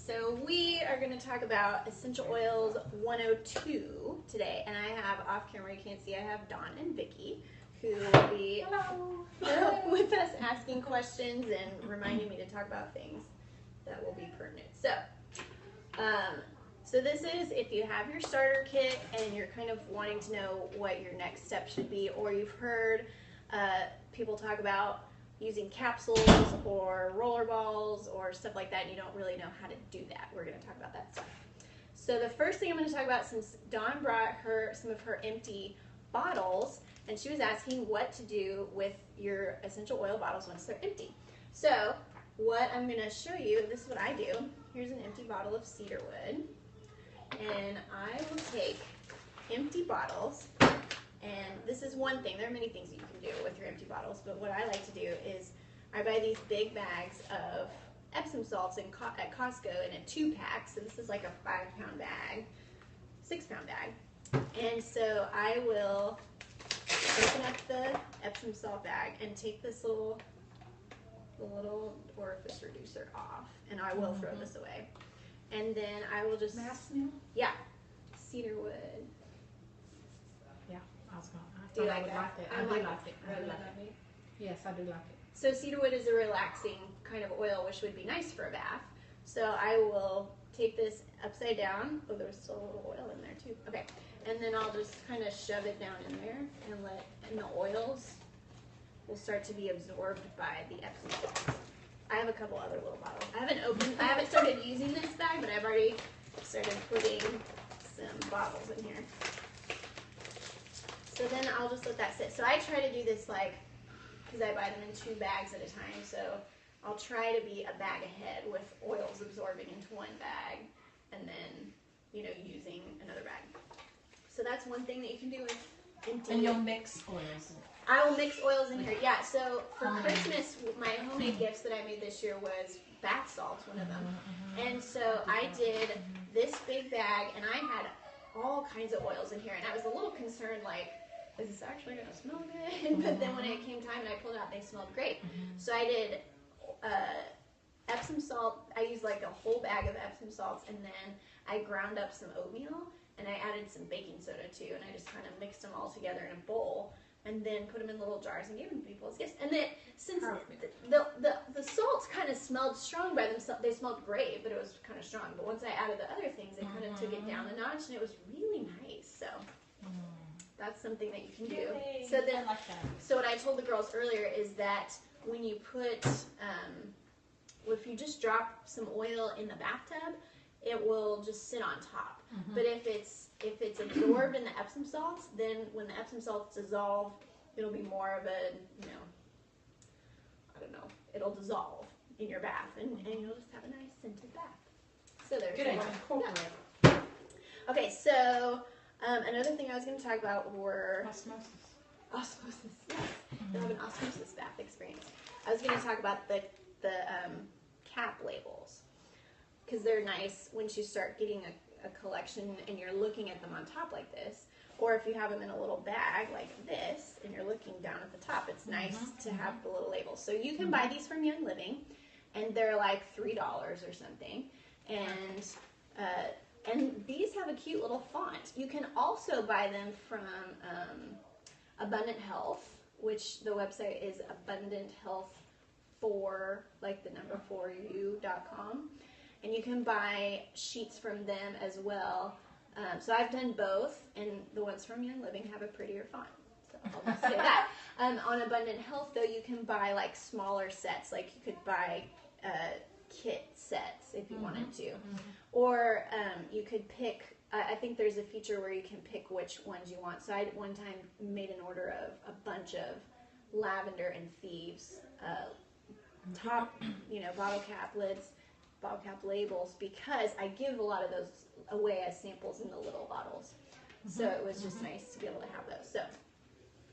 So we are going to talk about Essential Oils 102 today, and I have off camera, you can't see, I have Dawn and Vicky, who will be with us asking questions and reminding me to talk about things that will be pertinent. So this is if you have your starter kit and you're kind of wanting to know what your next step should be, or you've heard people talk about using capsules or roller balls or stuff like that, and you don't really know how to do that. We're going to talk about that stuff. So the first thing I'm going to talk about, since Dawn brought some of her empty bottles, and she was asking what to do with your essential oil bottles once they're empty. So what I'm going to show you, this is what I do. Here's an empty bottle of cedar wood, and I will take empty bottles. And this is one thing. There are many things that you can do with your empty bottles, but what I like to do is I buy these big bags of Epsom salts at Costco in a 2-pack. So this is like a 5-pound bag, 6-pound bag. And so I will open up the Epsom salt bag and take this little orifice reducer off, and I will throw this away. And then I will just yeah, cedar wood. Do you like that? I do like it. Yes, I do like it. So cedar wood is a relaxing kind of oil, which would be nice for a bath. So I will take this upside down. Oh, there's still a little oil in there too. Okay, and then I'll just kind of shove it down in there, and the oils will start to be absorbed by the Epsom salts. I have a couple other little bottles. I haven't started using this bag, but I've already started putting some bottles in here. So then I'll just let that sit. So I try to do this because I buy them in 2 bags at a time. So I'll try to be a bag ahead with oils absorbing into one bag and then, using another bag. So that's one thing that you can do with empty. And you'll mix oils in it. I will mix oils in here. Yeah, so for Christmas, my homemade gifts that I made this year was bath salts, one of them. And so I did this big bag, and I had all kinds of oils in here. And I was a little concerned, is this actually going to smell good? But then when it came time and I pulled it out, they smelled great. So I did Epsom salt. I used a whole bag of Epsom salts, and then I ground up some oatmeal, and I added some baking soda too, and I just kind of mixed them all together in a bowl, and then put them in little jars and gave them to people as gifts. And then since the salts kind of smelled strong by themselves, they smelled great, but it was kind of strong. But once I added the other things, they kind of took it down a notch, and it was really nice. So that's something that you can do. Yay. So then, I like that. So what I told the girls earlier is that when you put, if you just drop some oil in the bathtub, it will just sit on top. But if it's absorbed in the Epsom salts, then when the Epsom salts dissolve, it'll be more of a, I don't know, it'll dissolve in your bath, and you'll just have a nice scented bath. So there's Good one. idea. Yeah. Okay, so another thing I was going to talk about were osmosis. Yes, I have an osmosis bath experience. I was going to talk about the cap labels, because they're nice once you start getting a collection and you're looking at them on top like this, or if you have them in a little bag like this and you're looking down at the top, it's nice to have the little labels. So you can buy these from Young Living, and they're like $3 or something, and these have a cute little font. You can also buy them from Abundant Health, which the website is abundanthealth4u.com, and you can buy sheets from them as well. So I've done both, and the ones from Young Living have a prettier font. So I'll just say that. On Abundant Health, though, you can buy smaller sets. You could buy kit sets if you wanted to, or you could pick. I think there's a feature where you can pick which ones you want. So I one time made an order of a bunch of lavender and thieves top, bottle cap lids, bottle cap labels, because I give a lot of those away as samples in the little bottles. So it was just nice to be able to have those. So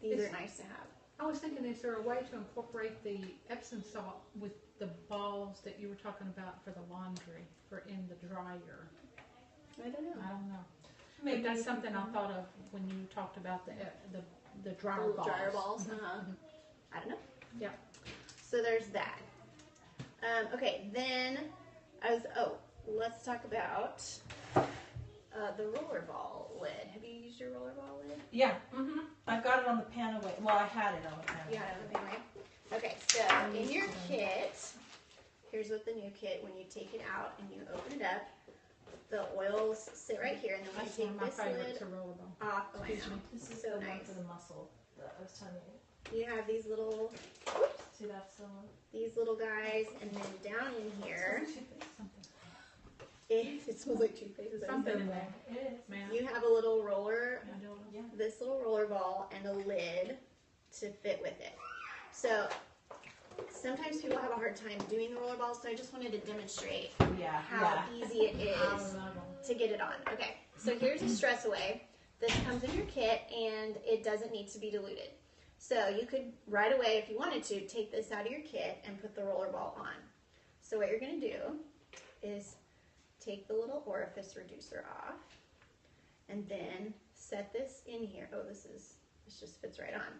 these are nice to have. I was thinking, is there a way to incorporate the Epsom salt with the balls that you were talking about for the laundry, for in the dryer? I don't know. Maybe that's something I thought of when you talked about the dryer balls. Dryer balls. I don't know. Yeah. So there's that. Okay, then let's talk about the rollerball lid. Have you used your rollerball lid? Yeah. I've got it on the pan away. Well, I had it on the pan. You had it on the pan away? Okay, so in your kit, here's what the new kit, when you take it out and you open it up, the oils sit right here, and then when That's you one take of my this favorites, lid a rollerball. off, oh, I Excuse know. me. This is So the one nice. for the muscle that I was telling you. You have these little See, that's the one. guys, and then down in here, Something. it smells like toothpaste. There's but something in it's- there. It is. Man. You have a little roller, I don't know. Yeah. this little roller ball, and a lid to fit with it. So sometimes people have a hard time doing the roller balls, so I just wanted to demonstrate Yeah. how easy it I is love them. to get it on. Okay, so here's a stress away. This comes in your kit, and it doesn't need to be diluted. So you could right away, if you wanted to, take this out of your kit and put the roller ball on. So what you're going to do is take the little orifice reducer off, and then set this in here. Oh, this just fits right on.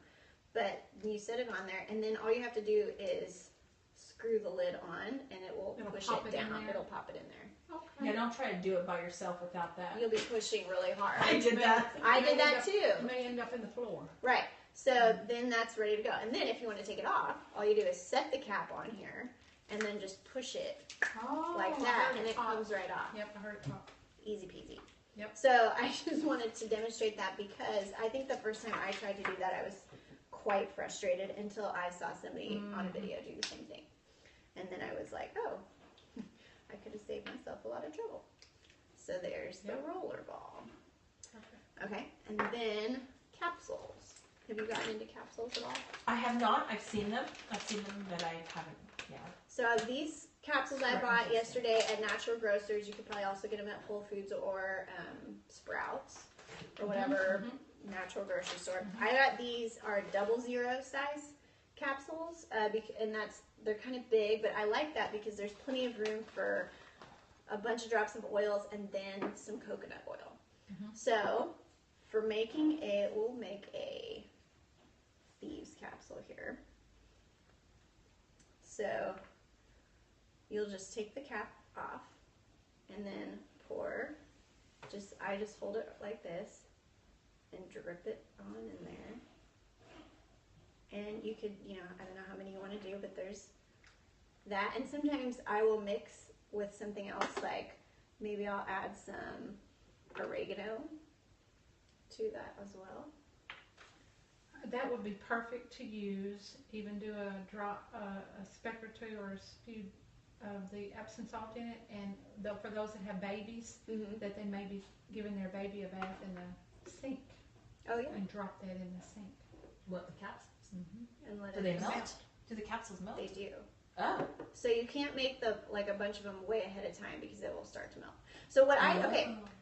But you set it on there, and then all you have to do is screw the lid on, and it will It'll push pop it it in down. there? It'll pop it in there. Okay. Yeah, don't try to do it by yourself without that. You'll be pushing really hard. I did that. I did that It too. may end up in the floor. Right. So then that's ready to go. And then if you want to take it off, all you do is set the cap on here, and then just push it Oh, like I that, heard and it pop. comes right off. Yep, I heard it pop. Easy peasy. Yep. So I just wanted to demonstrate that because I think the first time I tried to do that, I was quite frustrated until I saw somebody on a video do the same thing. And then I was like, oh, I could have saved myself a lot of trouble. So there's the roller ball. Perfect. Okay, and then capsules. Have you gotten into capsules at all? I have not. I've seen them, but I haven't. Yeah. So these capsules I bought yesterday at Natural Grocers. You could probably also get them at Whole Foods or Sprouts or whatever natural grocery store. I got these are 00 size capsules, and they're kind of big, but I like that because there's plenty of room for a bunch of drops of oils and then some coconut oil. So for making we'll make a thieves capsule here. So you'll just take the cap off and then pour, I just hold it like this and drip it on in there. And you could, I don't know how many you want to do, but there's that. And sometimes I will mix with something else, like maybe I'll add some oregano to that as well. That would be perfect to use. Even do a drop, a speck or two, or a few of the Epsom salt in it. And for those that have babies, that they may be giving their baby a bath in the sink. Oh yeah. And drop that in the sink. What, the capsules? And let Do it they melt. melt? Do the capsules melt? They do. Oh. So you can't make a bunch of them way ahead of time because it will start to melt. So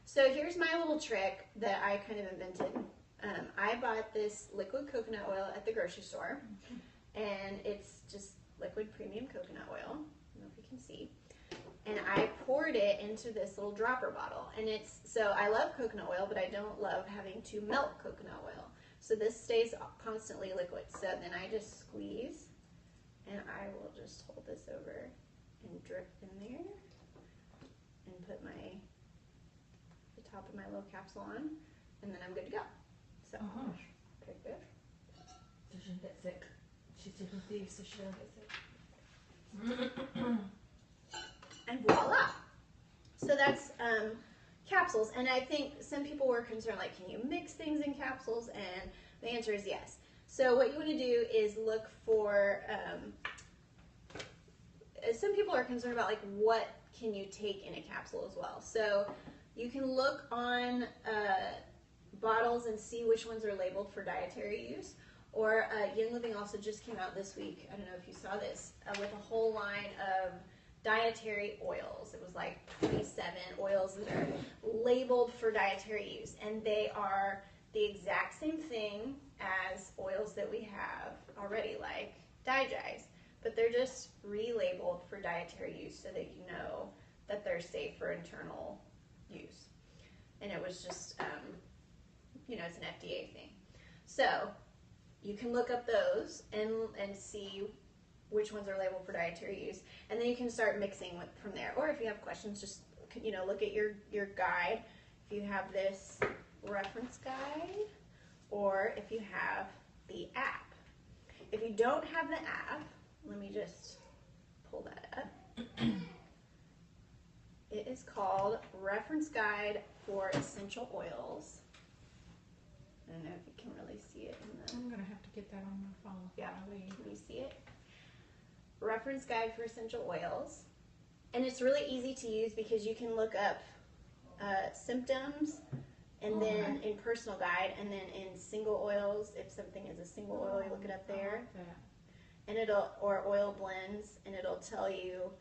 so here's my little trick that I kind of invented. I bought this liquid coconut oil at the grocery store, and it's just liquid premium coconut oil. I don't know if you can see. And I poured it into this little dropper bottle. And so I love coconut oil, but I don't love having to melt coconut oil. So this stays constantly liquid. So then I just squeeze, and I will just hold this over and drip in there, and put the top of my little capsule on, and then I'm good to go. So, pretty good. So she doesn't get sick. She's taking thieves, so she doesn't get sick. And voila! So that's capsules, and I think some people were concerned, like, can you mix things in capsules? And the answer is yes. So what you want to do is look for, some people are concerned about, like, what can you take in a capsule as well. So you can look on bottles and see which ones are labeled for dietary use. Or Young Living also just came out this week, I don't know if you saw this, with a whole line of dietary oils. It was like 27 oils that are labeled for dietary use, and they are the exact same thing as oils that we have already, like Digize, but they're just relabeled for dietary use so that you know that they're safe for internal use. And it was just, it's an FDA thing. So you can look up those and see which ones are labeled for dietary use, and then you can start mixing from there. Or if you have questions, just look at your guide. If you have this reference guide, or if you have the app. If you don't have the app, let me just pull that up. It is called Reference Guide for Essential Oils. I don't know if you can really see it in the... I'm going to have to get that on my phone. Yeah, can you see it? Reference Guide for Essential Oils. And it's really easy to use because you can look up symptoms, and then in personal guide, and then in single oils, if something is a single oil, you look it up there. I like that. And or oil blends, and it'll tell you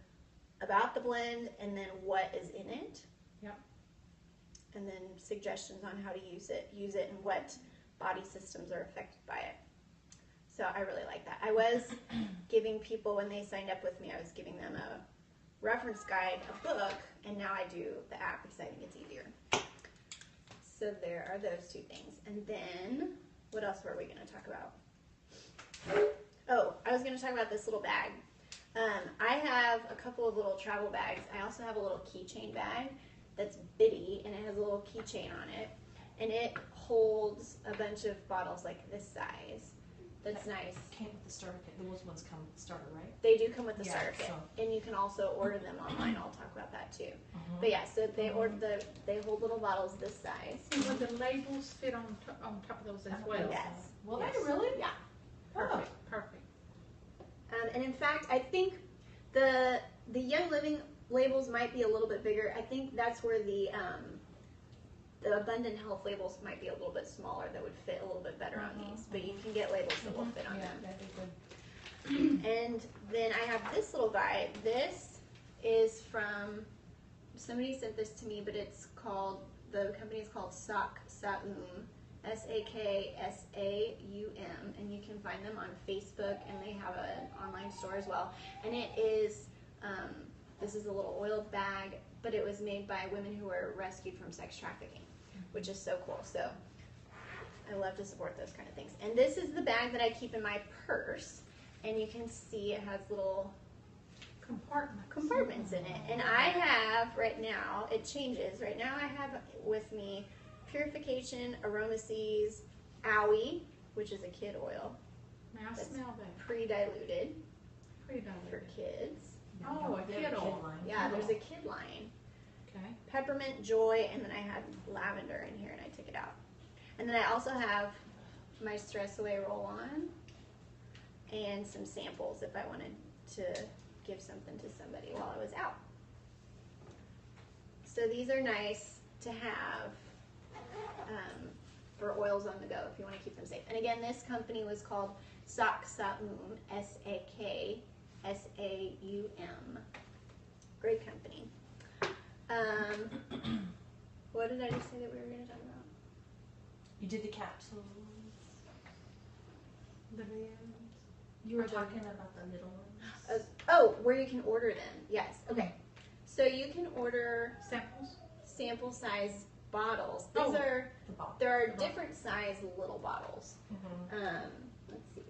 about the blend and then what is in it. Yep. And then suggestions on how to use it, and what body systems are affected by it. So I really like that. I was giving people, when they signed up with me, I was giving them a reference guide, a book, and now I do the app because I think it's easier. So there are those two things. And then, what else were we going to talk about? Oh, I was going to talk about this little bag. I have a couple of little travel bags. I also have a little keychain bag that's bitty, and it has a little keychain on it. And it holds a bunch of bottles like this size. That's nice. Came with the starter kit. Those ones come with the starter, right? They do come with the Yeah, starter kit, so- and you can also order them online. I'll talk about that too. But yeah, so they they hold little bottles this size. And would the labels fit on top of those as well? Yes. Will Yes. they really? Yeah. Perfect, perfect. And in fact, I think the Young Living labels might be a little bit bigger. I think that's where the Abundant Health labels might be a little bit smaller, that would fit a little bit better on these. But you can get labels that will fit on Yeah, them. that'd be good. And then I have this little guide. This is from, somebody sent this to me, but it's called, the company is called Saksaum, Saksaum, and you can find them on Facebook, and they have an online store as well. And it is, this is a little oil bag, but it was made by women who were rescued from sex trafficking, which is so cool. So I love to support those kind of things. And this is the bag that I keep in my purse, and you can see it has little compartments in it. And I have right now, it changes. Right now I have with me Purification Aromaseas Owie, which is a kid oil. May I That's smell that? pre-diluted for Pre-diluted. kids. Oh, a kid oil. Yeah, there's a kid line. Okay. Peppermint, Joy, and then I had lavender in here, and I took it out. And then I also have my Stress Away roll-on and some samples if I wanted to give something to somebody while I was out. So these are nice to have for oils on the go if you want to keep them safe. And again, this company was called Saksaum, Saksaum. Great company. What did I just say that we were going to talk about? You did the capsules. The videos. You were talking about the little ones. Where you can order them. Yes. Okay. So you can order Samples? sample size bottles. These Oh. are, The bottle. there are different size little bottles. Mm-hmm. Let's see.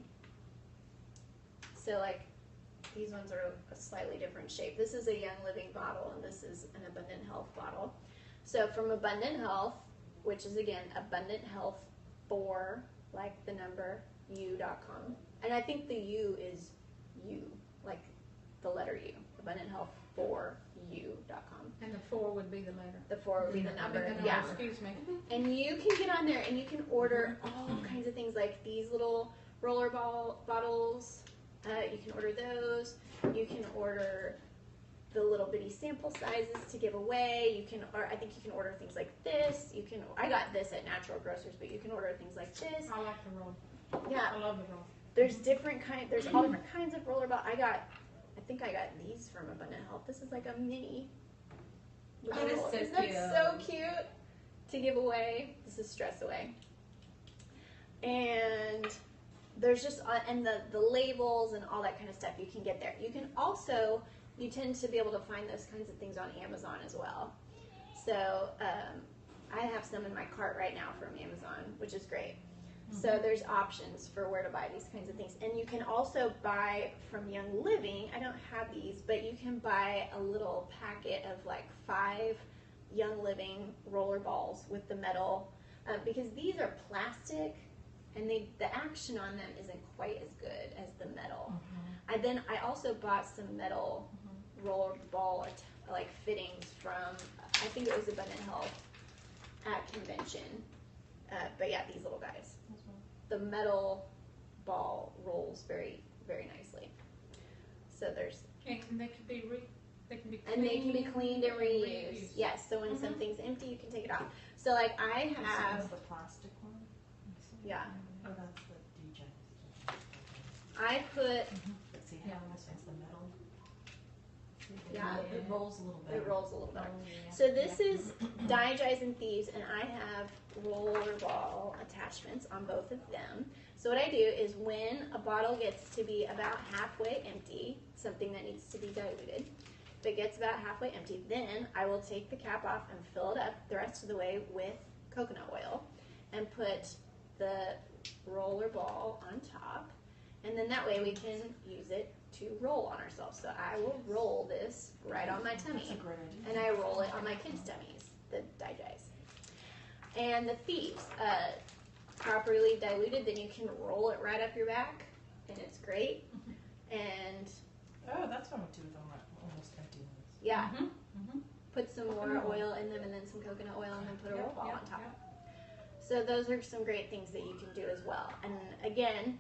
So like these ones are a slightly different shape. This is a Young Living bottle, and this is an Abundant Health bottle. So from Abundant Health, which is again Abundant Health for like the number u.com. And I think the U is U, like the letter U. Abundant Health for u.com. And the 4 would be the letter. The 4 would be the I mean, number. the number, Yeah. excuse me. And you can get on there and you can order all kinds of things, like these little roller ball bottles. You can order those. You can order the little bitty sample sizes to give away. You can, or I think you can order things like this. You can. I got this at Natural Grocers, but you can order things like this. I like the roll. Yeah. I love the roll. There's different kind. There's all different kinds of roller ball. I think I got these from Abundant Health. This is like a mini. That is so Isn't that cute. so cute to give away? This is Stress Away. And there's just, and the labels and all that kind of stuff you can get there. You can also, you tend to be able to find those kinds of things on Amazon as well. So I have some in my cart right now from Amazon, which is great. So there's options for where to buy these kinds of things. And you can also buy from Young Living. I don't have these, but you can buy a little packet of like 5 Young Living roller balls with the metal, because these are plastic and the action on them isn't quite as good as the metal. I also bought some metal roller ball like fittings from, I think it was Abundant Health at convention. But yeah, these little guys. The metal ball rolls very, very nicely. So there's, And they can be cleaned. and they can be cleaned and reused. Yes, so when something's empty, you can take it off. So like I have, That's the plastic one? yeah, Oh, that's the DJ. I put, But see how this is the metal? Yeah. It rolls a little bit. it rolls a little better. Oh, yeah. So this is Diegeis and Thieves, and I have rollerball attachments on both of them. So what I do is when a bottle gets to be about halfway empty, something that needs to be diluted, if it gets about halfway empty, then I will take the cap off and fill it up the rest of the way with coconut oil and put the roller ball on top. And then that way we can use it to roll on ourselves. So I will roll this right on my tummy. That's a great idea. And I roll it on my kids' tummies, the Diegeis. And the Thieves, properly diluted, then you can roll it right up your back, and it's great. And Oh, that's what I'm doing with almost empty ones. yeah, Mm-hmm. put some more Coconut oil. oil in them, and then some coconut oil, and then put a roll ball on top. Yep. So those are some great things that you can do as well. And again,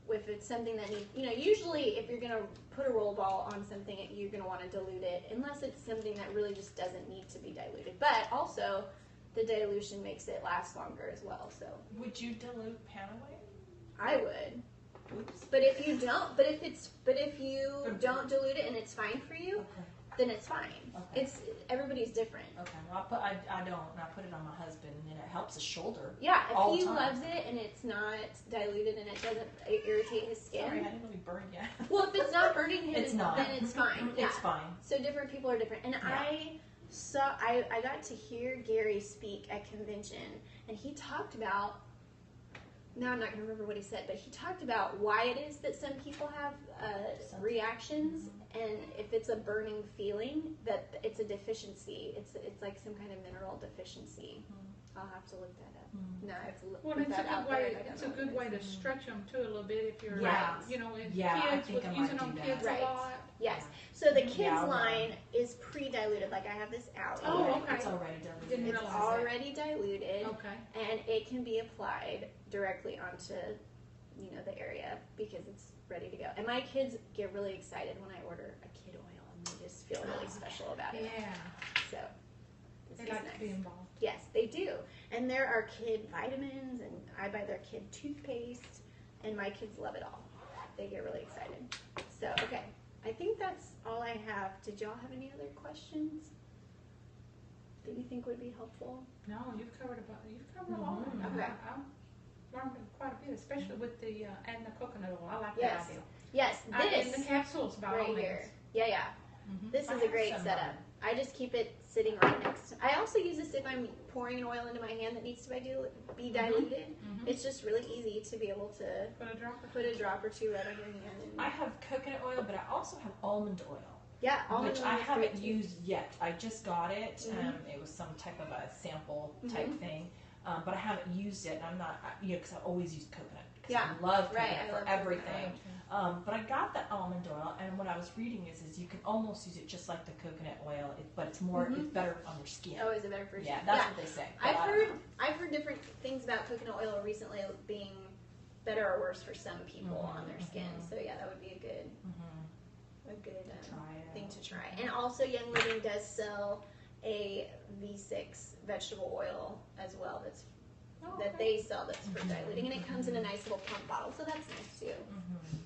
if it's something that needs, usually if you're going to put a roll ball on something, you're going to want to dilute it, unless it's something that really just doesn't need to be diluted. But also, the dilution makes it last longer as well. So Would you dilute Panaway? I would. Oops. But if you don't, but if you don't dilute it and it's fine for you, Okay. then it's fine. Okay. Everybody's different. Okay. Well, I don't. And I put it on my husband, and it helps his shoulder. Yeah, All if the he time. loves it and it's not diluted and it doesn't irritate his skin. Sorry, I didn't know we burned yet. Well, if it's not burning him, It's not. then it's fine. Yeah. It's fine. So different people are different. And Yeah. I got to hear Gary speak at convention, and he talked about, now I'm not going to remember what he said, but he talked about why it is that some people have reactions, and if it's a burning feeling, that it's a deficiency. It's like some kind of mineral deficiency. I'll have to look that up. No, I have to look Well, it's a that out good there, way. and I don't It's a know good what way it to is. stretch them too a little bit if you're, Right. and Yeah, I kids think I with might using do on that. kids Right. a lot. Yes. So the kids Yeah, I'll line is pre-diluted. Like I have this out. Oh, here. okay. It's already diluted. Didn't It's realize that. already diluted, Okay. and it can be applied directly onto, the area because it's ready to go. And my kids get really excited when I order a kid oil, and they just feel really special about it. Yeah. So this They is like nice. to be involved. Yes, they do. And there are kid vitamins, and I buy their kid toothpaste, and my kids love it all. They get really excited. So, okay. I think that's all I have. Did y'all have any other questions that you think would be helpful? No, you've covered a lot. Okay. I learned quite a bit, especially with the adding the coconut oil. I like Yes. that idea. Yes, And the this capsules by all right means. here. Yeah. Mhm. This I is a have great some, setup. I just keep it sitting right next to. I also use this if I'm pouring an oil into my hand that needs to be diluted. Mhm. It's just really easy to be able to Put a drop. put a drop or two right on your hand. And, I have coconut oil, but I also have almond oil, yeah, almond which oil I is haven't great too. used yet. I just got it. Mhm. It was some type of a sample type Mhm. thing, but I haven't used it. And I'm not, because I've always used coconut. 'Cause Yeah, I love right, coconut I for love coconut everything. But I got the almond oil, and what I was reading is you can almost use it just like the coconut oil, but it's more, Mhm. it's better on your skin. Oh, is it better for Yeah, skin? that's what they say. but I've I don't know. heard different things about coconut oil recently being better or worse for some people Mhm, on their skin. mhm. So yeah, that would be a good Try it thing out. to try. And also, Young Living does sell a V6 vegetable oil as well. That they sell that's for diluting, and it comes in a nice little pump bottle, so that's nice too. Mhm.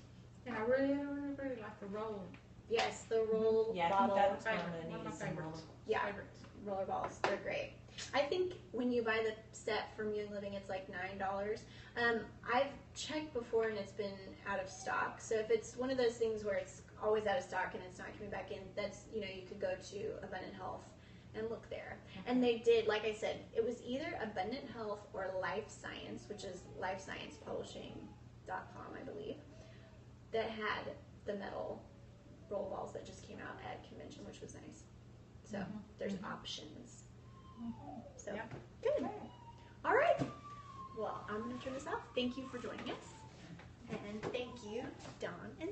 And I really, really, really like the roll. Yes, the roll Yeah, I bottle. think that's what I'm Favorite. gonna One need of is my some favorites. Yeah. Favorites. Roller balls, they're great. I think when you buy the set from Young Living, it's like $9. I've checked before and it's been out of stock. So if it's one of those things where it's always out of stock and it's not coming back in, that's, you could go to Abundant Health and look there. And they did, like I said, it was either Abundant Health or Life Science, which is lifesciencepublishing.com, I believe, that had the metal roll balls that just came out at convention, which was nice. So Mhm. there's Mhm. options. So Yep. good. All right. Well, I'm going to turn this off. Thank you for joining us. And thank you, Dawn and